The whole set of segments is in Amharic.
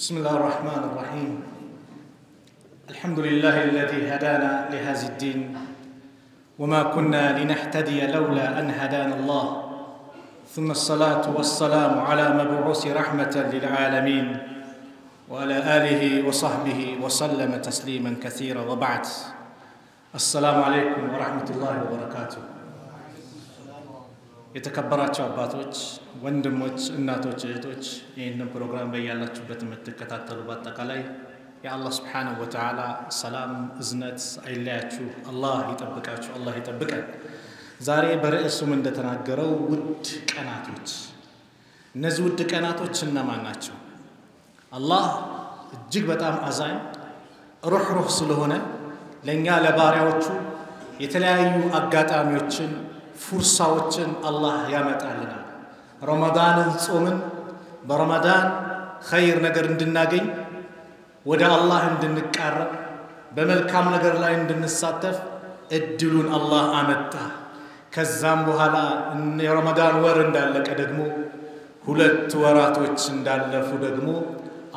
بسم الله الرحمن الرحيم الحمد لله الذي هدانا لهذا الدين وما كنا لنهتدي لولا أن هدانا الله ثم الصلاة والسلام على مبعوث رحمة للعالمين وعلى آله وصحبه وسلم تسليما كثيرا وبعد السلام عليكم ورحمة الله وبركاته የተከበራችሁ አባቶች ወንድሞች እናቶች እህቶች ይህንን ፕሮግራም በያላችሁበት የምትከታተሉ በአጠቃላይ የአላህ Subhanahu Wa Ta'ala ሰላም እዝነት አይለያችሁ አላህ ይጠብቃችሁ አላህ ይጠብቀን ዛሬ በርዕሱም እንደተናገረው ውድ ቀናቶች እነዚህ ውድ ቀናቶች እነማን ናቸው አላህ እጅግ በጣም አዛኝ ሩህ ስለሆነ ለኛ ለባሪያዎቹ የተለያዩ አጋጣሚዎችን فرصاዎችን አላህ ያመጣልናል ረመዳንን ጾምን በረመዳን ኸይር ነገር እንድናገኝ ወደ አላህ እንድንቃረብ በመልካም ነገር ላይ እንድንሳተፍ እድሉን አላህ አመጣ ከዛም በኋላ የረመዳን ወር እንዳለቀ ደግሞ ሁለት ወራቶች እንዳለፉ ደግሞ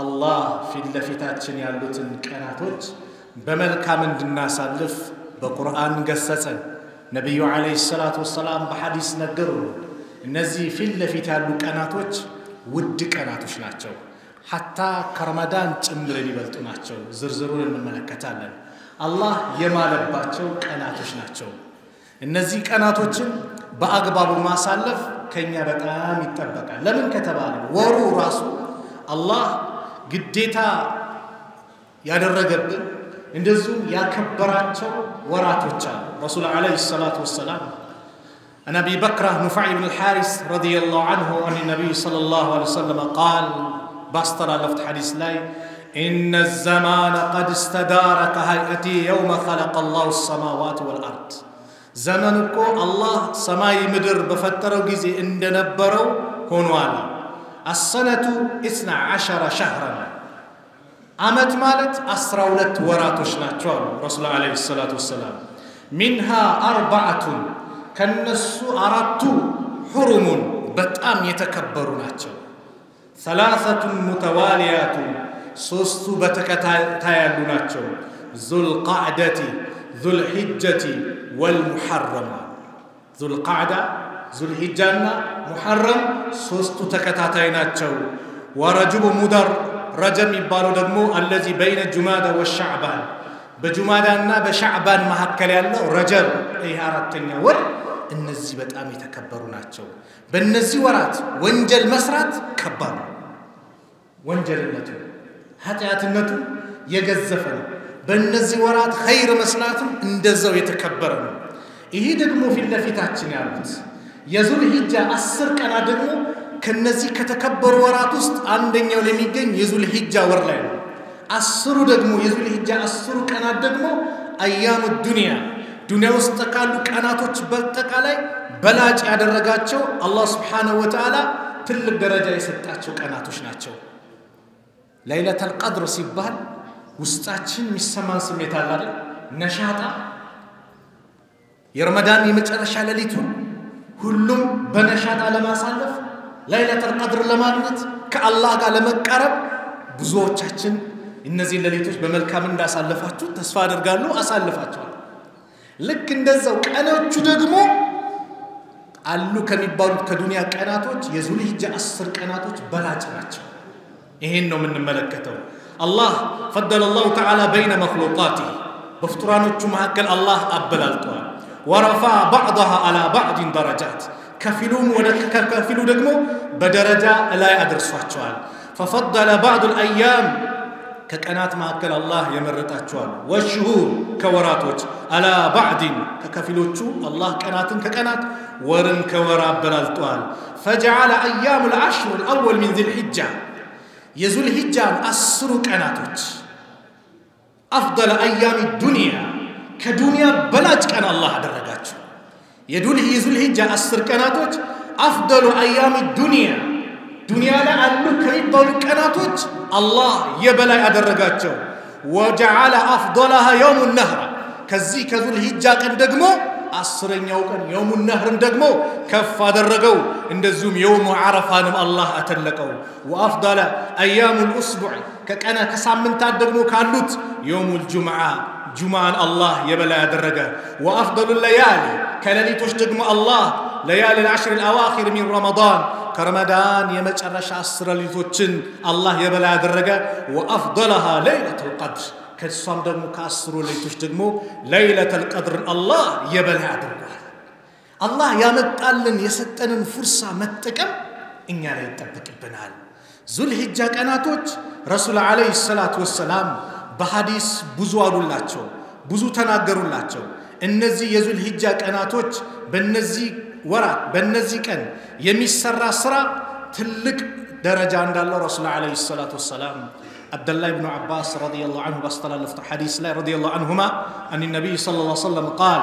አላህ ፊትለፊታችን ያሉትን ቀናቶች በመልካም እንድናሳልፍ በቁርአን ገሰጸን ነብዩ አለይሂ ሰላቱ ወሰለም በሐዲስ ነገሩ እነዚህ ፊትለፊት ያሉ ቀናቶች ውድ ቀናቶች ናቸው hatta ከረመዳን ጭምር ሊበልጡ ናቸው ዝርዝሩን እንመለከታለን አላህ የማለባቸው ቀናቶች ናቸው እነዚህ ቀናቶችን በአግባቡ ማሳለፍ ከኛ በጣም ይጠበቃል ለምን ከተባለ ወሩ ራሱ አላህ ግዴታ ያደረገብን እንደዚሁ ያከበራቸው ወራቶች አሉ ረሱል አለይሂ ሰላቱ ወሰለም عن أبي بكر نفع بن الحارث رضي الله عنه أن النبي صلى الله عليه وسلم قال باستر لفت حديث لاي إن الزمان قد استدار كهيئته يوم خلق الله السماوات والأرض زمنكو الله سماي مدر بفتروا جزي إن نبروا هونوالا السنة 12 شهرا عمت مالت أسرولت وراتوش ناتشوال رسول الله عليه الصلاة والسلام منها 4 كالنسو أراتو حرم بتأم يتكبروا ناتشو 3 متواليات سوستو بتكتايلو ناتشو ذو القعدة ذو الحجة والمحرم ذو القعدة ذو الحجة محرم سوستو تكتاتاي ناتشو ورجب مدر رجم يبالو دمو الذي بين الجمادى والشعبان بجمادانا بشعبان مهكل يالله رجب اي አራተኛ ወር እነዚህ በጣም የተከበሩ ናቸው በእነዚህ ወራት ወንጀል መስራት ከባድ ነው ወንጀልነቱ ኃጢያትነቱ የገዘፈ ነው በእነዚህ ወራት ኸይር መስራትም እንደዛው የተከበረ ነው ይሄ ደግሞ ፊትለፊታችን ያሉት የዙል ሂጃ 10 ቀና ደግሞ ከነዚህ ከተከበሩ ወራት ውስጥ አንደኛው ለሚገኝ የዙል ሂጃ ወር ላይ ነው 10 ደግሞ የዙል ሂጃ 10 ቀናት ደግሞ አያሙ ዱንያ ውስጥ ካሉ ቀናቶች በተቃላይ በላጭ ያደረጋቸው አላህ Subhanahu Wa Ta'ala ትልቅ ደረጃ የሰጣቸው ቀናቶች ናቸው ለይለተል ቀድር ሲባል ውስጣችን የሚሰማን ስሜት አለ አይደል ነሻጣ የረመዳን የመጨረሻ ሌሊቱ ሁሉም በነሻጣ ለማሳለፍ ለይለተል ቀድር ለማግኘት ከአላህ ጋር ለመቃረብ ብዙዎቻችን እነዚህ ሌሊቶች በመልካም እንዳሳለፋችሁ ተስፋ አደርጋለሁ አሳልፋችኋል ልክ እንደዛው ቀኖቹ ደግሞ አሉ ከሚባሉት ከዱንያ ቀናቶች የዙል ሂጃ 10 ቀናቶች በላጭ ናቸው ይሄን ነው የምንመለከተው አላህ فضل الله تعالى بين مخلوقاته በፍጡራኖቹ መካከል አላህ አበላልጧል ورفع بعضها على بعض درجات كفلون وكفلو ደግሞ በደረጃ ላይ አድርሷቸዋል ففضل بعض الايام ከቀናት መካከል አላህ የመረጣቸዋል ወሽሁር ከወራቶች على بعض ከከፊሎቹ አላህ ቀናትን ከቀናት ወርን ከወራ አበላልጧል فجعل ايام العشر الاول من ذي الحجه يذو الحجه 10 ቀናቶች افضل ايام الدنيا ከዱንያ በላጭ ቀን አላህ አደረጋቸው የዙል ሂጃ 10 ቀናቶች افضل ايام الدنيا ዱንያ ላይ አሉ ከሚባሉ ቀናቶች አላህ የበላይ አደረጋቸው وجعل افضلها يوم النهر ከዚህ ከዙል ሂጃ ቀን ደግሞ አስረኛው ቀን የውሙ ነህርን ደግሞ ከፍ አደረገው እንደዚሁም የውሙ ዓረፋንም አላህ አተለቀው ወአፍضل ايام الاسبوع ከቀና ከሳምንታት ደግሞ ካሉት የውሙል ጁምዓ ጁምዓን አላህ የበላይ ያደረገ وافضل الليالي ከሌሊቶች ደግሞ አላህ ليالي العشر الاواخر من رمضان كرمضان የመጨረሻ 10 ሌሊቶችን አላህ የበላይ ያደረገ وافضلها ليله القدر ከሷም ደግሞ ከ10 ሌሊቶች ደግሞ ليله القدر አላህ የበላይ አድርጓል አላህ ያመጣልን የሰጠንን ፍርሳ መጠቀም እኛ ላይ ይጠበቅብናል ዙልሂጃ ቀናቶች ረሱል አለይሂ ሰላቱ ወሰለም በሐዲስ ብዙ አሉላቸው ብዙ ተናገሩላቸው እነዚህ የዙልሂጃ ቀናቶች በእነዚህ ወራት በእነዚህ ቀን የሚሰራ ስራ ትልቅ ደረጃ እንዳለው ረሱል አለይሂ ሰላቱ ወሰለም عبد الله بن عباس رضي الله عنه باستلف حديث لا رضي الله عنهما أن النبي صلى الله عليه وسلم قال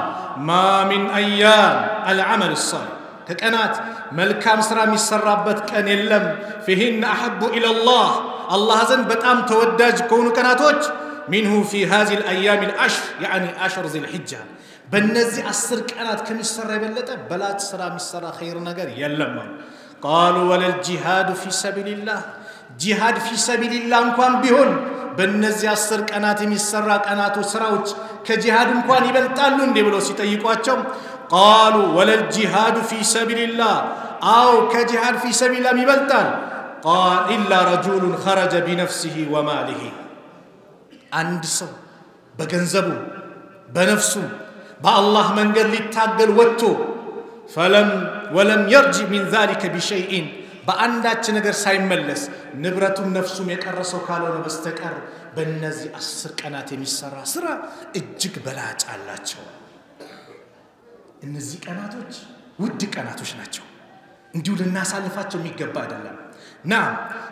ما من أيام العمل الصالح كأنات ملكام سرا مسرابت كان يلم فيهن أحب إلى الله الله زن بتأم تودج كونه كناتوج منه في هذه الأيام العشر يعني 10 ذي الحجة بالنزي أسر كأنات كم يسرى بلته بلات سرا مسرى خير نجار يلم قالوا ولا الجهاد في سبيل الله جهاد في سبيل الله እንኳን ቢሆን በእነዚህ 10 ቀናት የሚሰራ ቀናቱ ስራዎች ከጂሃድ እንኳን ይበልጣሉ እንዴ ብለው ሲጠይቋቸው قالوا ولا الجهاد في سبيل الله او كجهاد في سبيل الله ይበልጣል قال الا رجل خرج بنفسه وماله አንድ ሰው በገንዘቡ በነፍሱ በአላህ መንገድ ሊታገል ወጥቶ ولم يرجع من ذلك بشيء በአንዳች ነገር ሳይመለስ ንብረቱም ነፍሱም የቀረሰው ካልሆነ በስተቀር በእነዚህ 10 ቀናት የሚሰራ ስራ እጅግ በላጭ አላቸው እነዚህ ቀናቶች ውድ ቀናቶች ናቸው እንዲሁ ልናሳልፋቸው የሚገባ አይደለም ና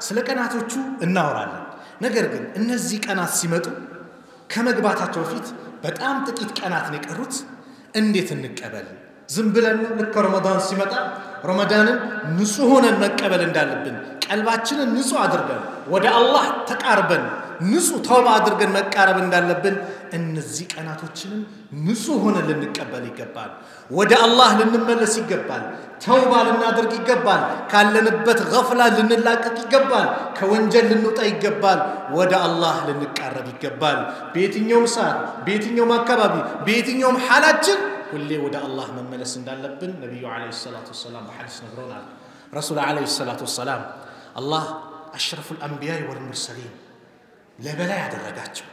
ስለ ቀናቶቹ እናወራለን ነገር ግን እነዚህ ቀናት ሲመጡ ከመግባታቸው በፊት በጣም ጥቂት ቀናት ነው የቀሩት እንዴት እንቀበል ዝም ብለን ልክ ረመዳን ሲመጣ ረመዳንን ንጹህ ሆነን መቀበል እንዳለብን ቀልባችንን ንጹህ አድርገን ወደ አላህ ተቃርበን ንጹህ ተውባ አድርገን መቃረብ እንዳለብን እነዚህ ቀናቶችን ንጹህ ሆነን ልንቀበል ይገባል ወደ አላህ ልንመለስ ይገባል ተውባ ልናደርግ ይገባል ካለንበት ገፍላ ልንላቀቅ ይገባል ከወንጀል ልንወጣ ይገባል ወደ አላህ ልንቃረብ ይገባል በየትኛውም ሰዓት በየትኛውም አካባቢ በየትኛውም ሐላችን ሁሌ ወደ አላህ መመለስ እንዳለብን ነብዩ አለይሂ ሰላቱ ወሰለም በሐዲስ ነግረውናል ረሱል አለይሂ ሰላቱ ወሰለም አላህ አሽረፉል አንቢያ ወልሙርሰሊን ለበላይ ያደረጋቸው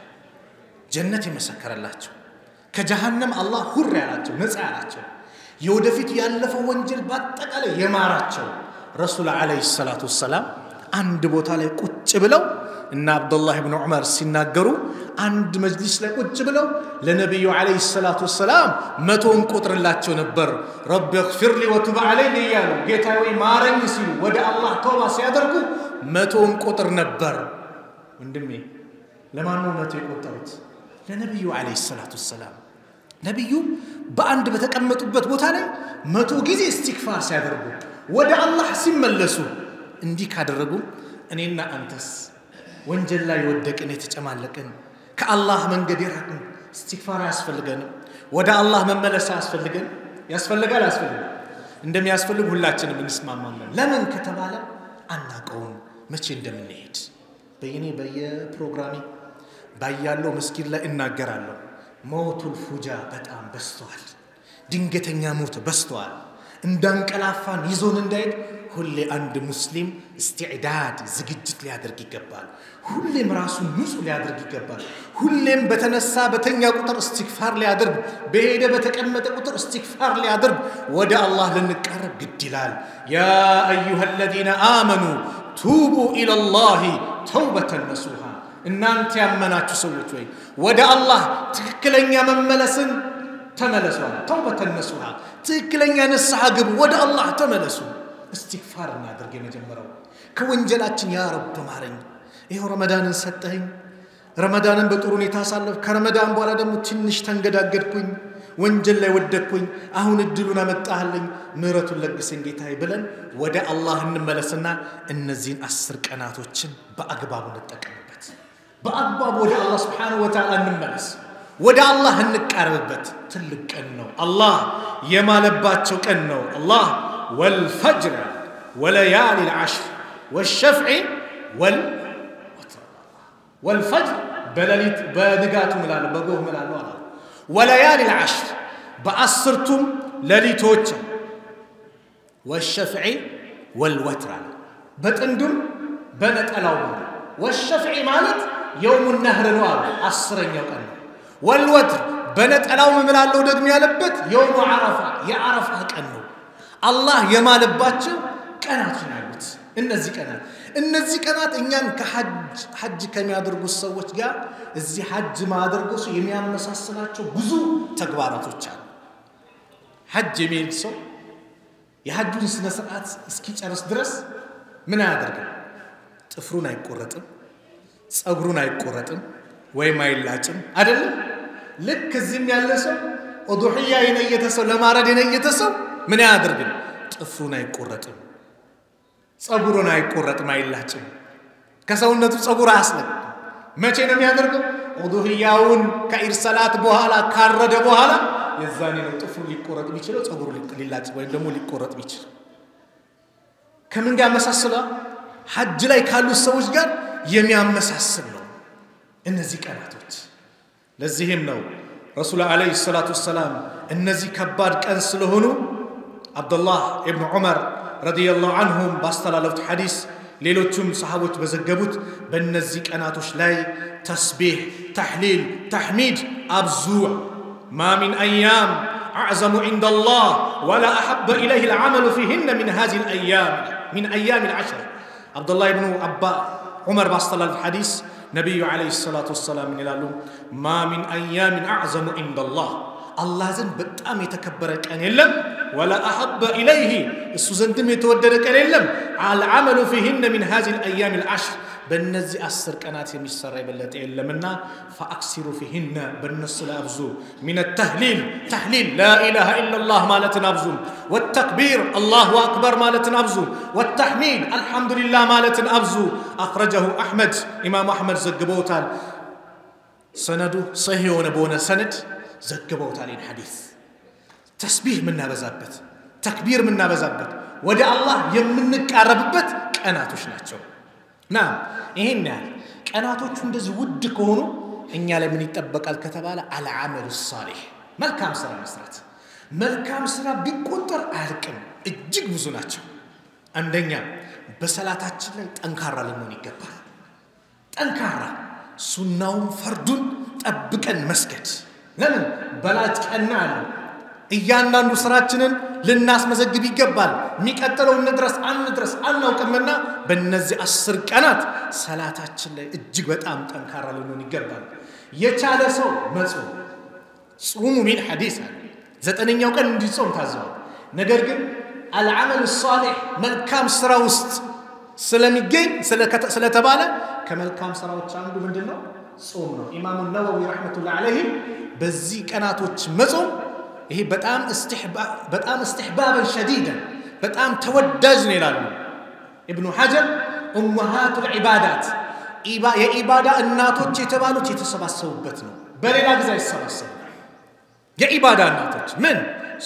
ጀነት የመሰከረላቸው ከጀሃነም አላህ ሁር ያላቸው ነፃ ያላቸው የወደፊት ያለፈው ወንጀል ባጠቃላይ የማራቸው ረሱል አለይሂ ሰላቱ ወሰለም አንድ ቦታ ላይ ቁጭ ብለው እና አብዱላህ ኢብኑ ዑመር ሲናገሩ አንድ መጅሊስ ላይ ቁጭ ብለው ለነብዩ አለይሂ ሰላቱ ወሰለም መቶን ቁጥርላቸው ነበር ረቢ اغفر لي وتب علي ያሉ ጌታዬ ማረኝ ሲሉ ወደ አላህ ተውባ ሲያደርጉ መቶን ቁጥር ነበር ወንድሜ ለማን ነው መቶ የቆጠሩት ለነብዩ አለይሂ ሰላቱ ወሰለም ነብዩ በአንድ በተቀመጡበት ቦታ ላይ መቶ ጊዜ ኢስቲግፋር ሲያደርጉ ወደ አላህ ሲመለሱ እንዲህ ካደረጉ እኔና አንተስ ወንጀል ላይ ወደቅን የተጨማለቅን ከአላህ መንገድ ይራቅን ኢስቲግፋር ያስፈልገን ወደ አላህ መመለስ ያስፈልጋል እንደሚያስፈልግ ሁላችንም እንስማማለን ለምን ከተባለ አናቀውም መቼ እንደምንሄድ በየፕሮግራሚ ባያለው መስጊድ ላይ እናገራለሁ ሞቱል ፉጃ በጣም በስተዋል ድንገተኛ ሞት በስተዋል እንዳንቀላፋን ይዞን እንዳይድ ሁሌ አንድ ሙስሊም استعداد ዝግጅት ሊያደርግ ይገባል ሁሌም ራሱን ንጹህ ሊያደርግ ይገባል ሁሌም በተነሳ በተኛ ቁጥር ኢስቲግፋር ሊያደርግ በሄደ በተቀመጠ ቁጥር ኢስቲግፋር ሊያደርግ ወደ አላህ ልንቀርብ ግድ ይላል ያ አዩሃ الذين آمنوا توبوا الى الله توبة نصوحا እናንተ ያመናችሁ ሰዎች ወይ ወደ አላህ ትክክለኛ መመለስን ተመለሱ توبة نصوحا ትክክለኛ ንስሐ ግቡ ወደ አላህ ተመለሱ استغفار እናድርግ የመጀመሪያው ከወንጀላችን ያ ረብ ማረኝ ይሄው ረመዳንን ሰጠኝ ረመዳንን በጥሩ ሁኔታ ሳለፍ ከረመዳን በኋላ ደግሞ ትንሽ ተንገዳገድኩኝ ወንጀል ላይ ወደቅኩኝ አሁን እድሉን አመጣህልኝ ምህረቱን ለግሰኝ ጌታዬ ብለን ወደ አላህ እንመለስና እነዚህን 10 ቀናቶችን በአግባቡ እንጠቀምበት በአግባቡ ወደ አላህ Subhanahu Wa Ta'ala እንመለስ ወደ አላህ እንቀርብበት ትልቅ ቀን ነው አላህ የማለባቸው ቀን ነው አላህ ወልፈጅር ወለያሊ العشر والشفع والوتر والفجر በሌሊት በንጋቱ ምላል በጎህ ምላል አላ ወለያሊ العشر በአስርቱም ሌሊቶች والشفع والوتر በጥንዱም በነጠላው والشفع ማለት يوم النهر ነው አስረኛው ቀን والوتر በነጠላው ምላለው ደግሞ ያለበት يوم عرفه የعرفه ቀን ነው አላህ የማለባቸው ቀናት ናቸው እነዚህ ቀናት እኛን ከሐጅ ከሚያደርጉ ሰዎች ጋር እዚህ ሐጅ ማድረጉ የሚያመሳስላቸው ብዙ ተግባራቶች አሉ ሐጅ የሚል ሰው የሐጁን ስነ ስርዓት እስኪጨርስ ድረስ ምን ያደርጋል ጥፍሩን አይቆረጥም ጸጉሩን አይቆረጥም ወይም አይላጭም አይደል ልክ እዚህም ያለ ሰው ኡዱህያ የነየተ ሰው ለማረድ የነየተ ሰው ምን ያደርጋል ጥፍሩን አይቆረጥም ጸጉሩን አይቆረጥም አይላጭም ከሰውነቱ ጸጉር አስለቅ መቼ ነው የሚያደርገው ኡዱህያውን ከኢርሰላት በኋላ ካረደ በኋላ የዛኔ ነው ጥፍሩ ሊቆረጥ ቢችለው ጸጉሩ ሊላጭ ወይ ደግሞ ሊቆረጥ ቢችል ከምን ጋር መሳሰላ ሐጅ ላይ ካሉ ሰዎች ጋር የሚያመሳስል ነው እነዚህ ቀናቶች ለዚህም ነው ረሱል አለይሂ ሰላቱ ሰላም እነዚህ ከባድ ቀን ስለሆኑ አብዱላህ ኢብኑ ዑመር ረዲየላሁ ዐንሁም ባስተላለፉት ሐዲስ ሌሎችም ሰሃቦች በዘገቡት በእነዚህ ቀናቶች ላይ ተስቢህ ተህሊል ተህሚድ አብዙ ما من أيام أعظم عند الله ولا أحب إليه العمل فيهن من هذه الأيام من أيام العشر عبد الله بن عمر باستلال الحديث نبي عليه الصلاة والسلام من الألوم ما من أيام أعظم عند الله الله زن بتأم يتكبر كان يلم ولا أحب إليه السوزنتم يتودد كان يلم على العمل فيهن من هذه الأيام العشر በእነዚህ 10 ቀናት የሚሰራ ይበለጥ የለምና فاكثروا فيهن بالنصل ابزو من التهليل تهليل لا اله الا الله مالتنا ابزو والتكبير الله اكبر مالتنا ابزو والتحميد الحمد لله مالتنا ابزو اخرجه احمد امام احمد زغبوتال سنده صحيح ونبونه سند زغبوتال الحديث تسبيح منابዛበት تكبير منابዛበት ወደ አላህ የምንቃረብበት ቀናቶች ናቸው نعم ይሄን ያህል ቀናቶቹ እንደዚህ ውድ ከሆኑ እኛ ላይ ምን ይጠበቃል ከተባለ አልዓመሉ ሷሊህ መልካም ስራ መስራት መልካም ስራ ቢቆጠር አልቅም እጅግ ብዙ ናቸው አንደኛ በሰላታችን ላይ ጠንካራ ልንሆን ይገባል ጠንካራ ሱናውን ፈርዱን ጠብቀን መስገድ ለምን በላጭ ቀና አለ እያንዳንዱ ስራችንን ልናስመዘግብ ይገባል የሚቀጥለው እንድረስ አናውቅምና በእነዚህ 10 ቀናት ሰላታችን ላይ እጅግ በጣም ጠንካራ ልንሆን ይገባል የቻለ ሰው መጾም ጾሙ ምን ሐዲስ አለ 9ኛው ቀን እንዲጾም ታዘው ነገር ግን አልዓመል ሷሊህ መልካም ስራ ውስጥ ስለሚገኝ ስለተባለ ከመልካም ስራዎች አንዱ ምንድነው ጾም ነው ኢማሙ ነወዊ ረህመቱላህ ዐለይሂ በዚህ ቀናቶች መጾም ይሄ በጣም استحبابا شديدا በጣም ተወዳጅ ነው ይላሉ ኢብኑ ሐጀር ኡምሃቱ العبادات የኢባዳ እናቶች የተባሉት የተሰባሰቡበት ነው በሌላ ጊዜ አይሰባሰቡ የኢባዳ እናቶች ምን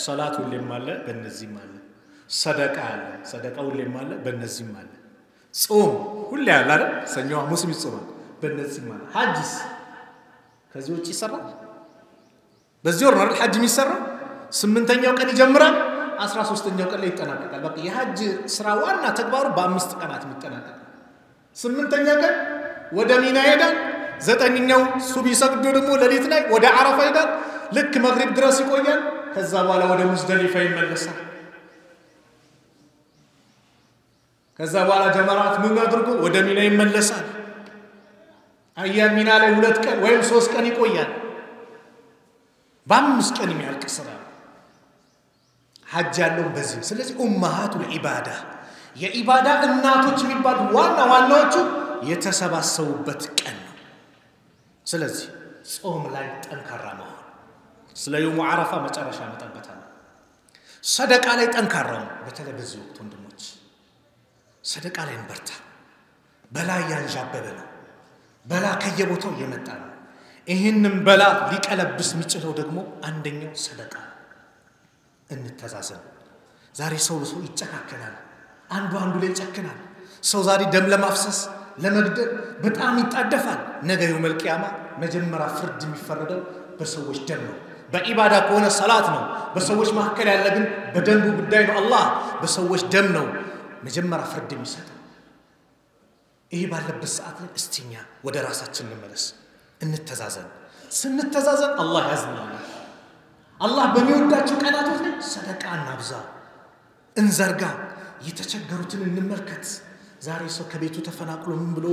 ሶላት ሁሌም አለ በእነዚህም አለ ሰደቃ አለ ሰደቃ ሁሌም አለ በእነዚህም አለ ጾም ሁሌ አለ አይደል ሰኞ ሐሙስ ይጾማል በእነዚህም አለ ሐጅስ ከዚህ ውጪ ይሰራል በዚህ ወር ነው ሐጅ የሚሰራ 8ኛው ቀን ይጀምራል 13ኛው ቀን ላይ ይጠናቀቃል በቃ የሐጅ ስራ ዋና ተግባሩ በ5 ቀናት የሚጠናቀቅ 8ኛ ቀን ወደ ሚና ሄዳል 9ኛው ሱብሂ ሰግዶ ደግሞ ሌሊት ላይ ወደ አረፋ ሄዳል ልክ መግሪብ ድረስ ይቆያል ከዛ በኋላ ወደ ሙዝደሊፋ ይመለሳል ከዛ በኋላ ጀመራት ምን አድርጎ ወደ ሚና ይመለሳል አያም ሚና ላይ 2 ቀን ወይም 3 ቀን ይቆያል በ5 ቀን የሚያልቅ ስራ ሐጅ ያለው በዚህ ስለዚህ ኡማሃቱል ኢባዳ የኢባዳ እናቶች የሚባሉ ዋናዎቹ የተሰባሰቡበት ቀን ነው ስለዚህ ጾም ላይ ጠንካራ መሆን ስለ የውሙ አረፋ መጨረሻ መጣበታል ሰደቃ ላይ ጠንካራ ነው በተለይ በዚህ ወቅት ወንድሞች ሰደቃ ላይ እንበርታ በላ ያንዣበበ ነው በላ ከየቦታው እየመጣ ነው ይህንን በላ ሊቀለብስ የሚችለው ደግሞ አንደኛው ሰደቃ እንተዛዘን ዛሬ ሰው ይጨካከናል አንዱ ላይ ይጨክናል ሰው ዛሬ ደም ለማፍሰስ ለመግደል በጣም ይጣደፋል ነገ የውመል ቂያማ መጀመሪያ ፍርድ የሚፈረደው በሰዎች ደም ነው በኢባዳ ከሆነ ሰላት ነው በሰዎች መካከል ያለ ግን በደንቡ ጉዳይ ነው አላህ በሰዎች ደም ነው መጀመሪያ ፍርድ የሚሰጠው ይሄ ባለበት ሰዓት ላይ እስቲኛ ወደ ራሳችን እንመለስ እንተዛዘን ስንተዛዘን አላህ ያዝናናል አላህ በሚወዳቸው ቀናቶች ላይ ሰደቃ እናብዛ እንዘርጋ የተቸገሩትን እንመልከት ዛሬ ሰው ከቤቱ ተፈናቅሎ ምን ብሎ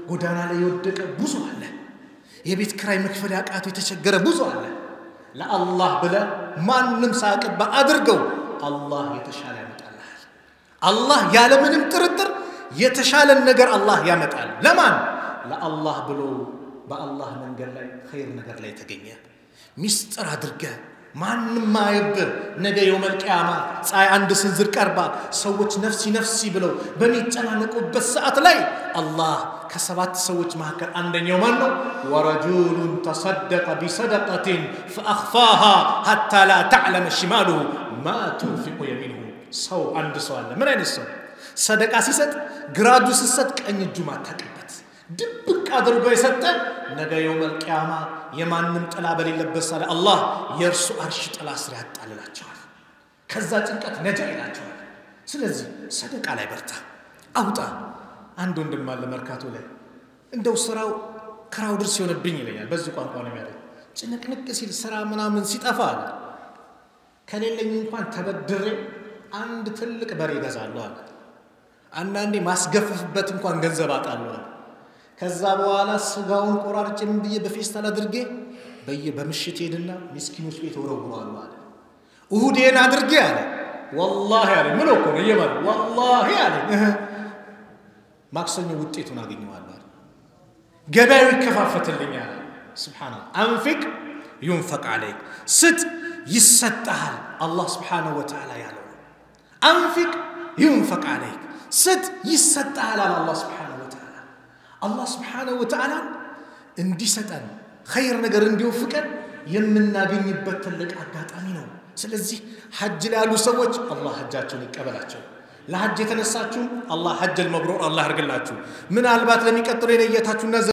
ጎዳና ላይ የወደቀ ብዙ አለ የቤት ክራይ መክፈል ያቃተው የተቸገረ ብዙ አለ ለአላህ ብለ ማንንም ሳያቀባ አድርገው አላህ የተሻለ ያመጣልሃል አላህ ያለ ምንም ጥርጥር የተሻለ ነገር አላህ ያመጣል ለማን ለአላህ ብሎ በአላህ መንገድ ላይ ኸይር ነገር ላይ ተገኘ ሚስጥር አድርገ ማንንም ማይብ ነገ የውመል ቂያማ ፀሐይ አንድ ስንዝር ቀርባ ሰዎች ነፍሲ ብለው በሚጨናነቁበት ሰዓት ላይ አላህ ከሰባት ሰዎች መካከል አንደኛው ማን ነው ወረጁሉን ተሰደቀ ቢሰደቀቲን فاخفاها حتى لا تعلم شماله ما تنفق يمينه ሰው አንድ ሰው አለ ምን አይነት ሰው ሰደቃ ሲሰጥ ግራጁ ሲሰጥ ቀኝ እጁ ማታቀበት ድብቅ አድርጎ የሰጠ ነገ የውመል ቂያማ የማንም ጥላ በሌለበት ሰዓት አላህ የርሱ አርሽ ጥላ ስር ያጣልላቸዋል ከዛ ጭንቀት ነጃ ይላቸዋል ስለዚህ ሰደቃ ላይ በርታ አውጣ አንድ ወንድም አለ መርካቶ ላይ እንደው ስራው ክራውድር ሲሆንብኝ ይለኛል በዚህ ቋንቋ ነው የሚያደርገው ጭንቅንቅ ሲል ስራ ምናምን ሲጠፋ ከሌለኝ እንኳን ተበድሬ አንድ ትልቅ በሬ ገዛለሁ አለ አንዳንዴ ማስገፈፍበት እንኳን ገንዘብ አጣለሁ ከዛ በኋላ ስጋውን ቆራርጬ ምን ብዬ በፌስታል አድርጌ በምሽት ሄድና ምስኪኖች ቤት ወረውራለሁ አለ እሁዴን አድርጌ አለ والله አለ ምን እኮ ነው የማል والله አለ ማክሰኞ ውጤቱን አገኘዋለሁ አለ ገበያው ይከፋፈትልኛል ሱብሃንአላህ አንፊቅ ينفق عليك ስጥ ይሰጣል አላህ Subhanahu Wa Ta'ala ያለው አንፊቅ ينفق عليك ስጥ ይሰጣል አላህ Subhanahu Wa Ta'ala አላህ Subhanahu Wa Ta'ala እንዲሰጠን ኸይር ነገር እንዲወፍቀን የምናገኝበት ትልቅ አጋጣሚ ነው ስለዚህ ሐጅ ላይ ያሉ ሰዎች አላህ ሐጃቸውን ይቀበላቸው ለሐጅ የተነሳችሁ አላህ ሐጅል መብሩር አላህ ያርግላችሁ ምናልባት ለሚቀጥለው የነየታችሁና